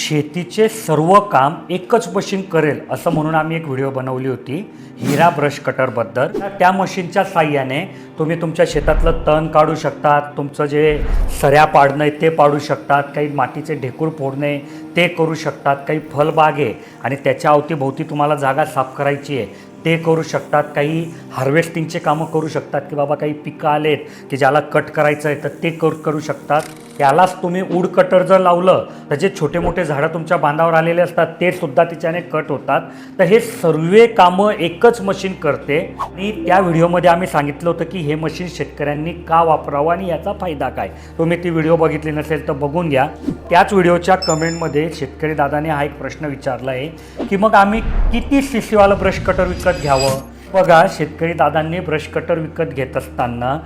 शेतीचे सर्व काम एकच मशीन करेल असं म्हणून आम्ही एक व्हिडिओ बनवली होती हिरा ब्रश कटरबद्दल। त्या मशीनच्या साहाय्याने तुम्ही तुमच्या शेतातलं तण काढू शकतात, तुमचं जे सऱ्या पाडणं आहे ते पाडू शकतात, काही मातीचे ढेकूळ फोडणे ते करू शकतात, काही फळबाग आहे आणि त्याच्या अवतीभोवती तुम्हाला जागा साफ करायची आहे ते करू शकतात, काही हार्वेस्टिंगचे कामं करू शकतात की बाबा काही पिकं आलेत की ज्याला कट करायचं आहे तर ते करू शकतात। त्यालाच तुम्ही वूड कटर जर लावलं तर जे छोटे मोठे झाडं तुमच्या बांधावर आलेले असतात ते सुद्धा तिच्याने कट होतात। तर हे सर्व कामं एकच मशीन करते आणि त्या व्हिडिओमध्ये आम्ही सांगितलं होतं की हे मशीन शेतकऱ्यांनी का वापरावं आणि याचा फायदा काय। तुम्ही ती व्हिडिओ बघितली नसेल तर बघून घ्या। त्याच व्हिडिओच्या कमेंटमध्ये शेतकरी दादाने हा एक प्रश्न विचारला आहे की मग आम्ही किती CC वाला ब्रश कटर विकत घ्यावं। बघा, शेतकरी दादांनी ब्रश कटर विकत घेत असताना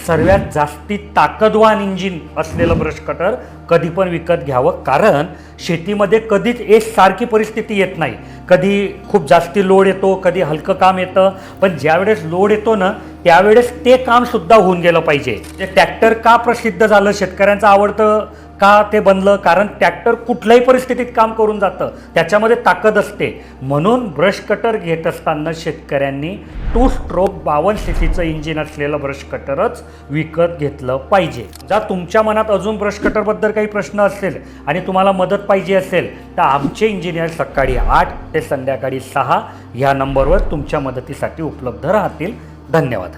सर्वात जास्ती ताकदवान इंजिन असलेलं ब्रश कटर कधी पण विकत घ्यावं, कारण शेतीमध्ये कधीच एक सारखी परिस्थिती येत नाही। कधी खूप जास्ती लोड येतो, कधी हलकं काम येतं, पण ज्यावेळेस लोड येतो ना त्यावेळेस ते काम सुद्धा होऊन गेलं पाहिजे। जे ट्रॅक्टर का प्रसिद्ध झालं, शेतकऱ्यांचं आवडतं का ते बनलं, कारण ट्रॅक्टर कुठल्याही परिस्थितीत काम करून जातं, त्याच्यामध्ये ताकद असते। म्हणून ब्रश कटर घेत असताना शेतकऱ्यांनी 2 स्ट्रोक 52 CCचं इंजिन असलेलं ब्रश कटरच विकत घेतलं पाहिजे। जर तुमच्या मनात अजून ब्रश कटरबद्दल काही प्रश्न असेल आणि तुम्हाला मदत पाहिजे असेल तर आमचे इंजिनियर सकाळी 8 ते संध्याकाळी 6 या नंबरवर तुमच्या मदतीसाठी उपलब्ध राहतील। धन्यवाद।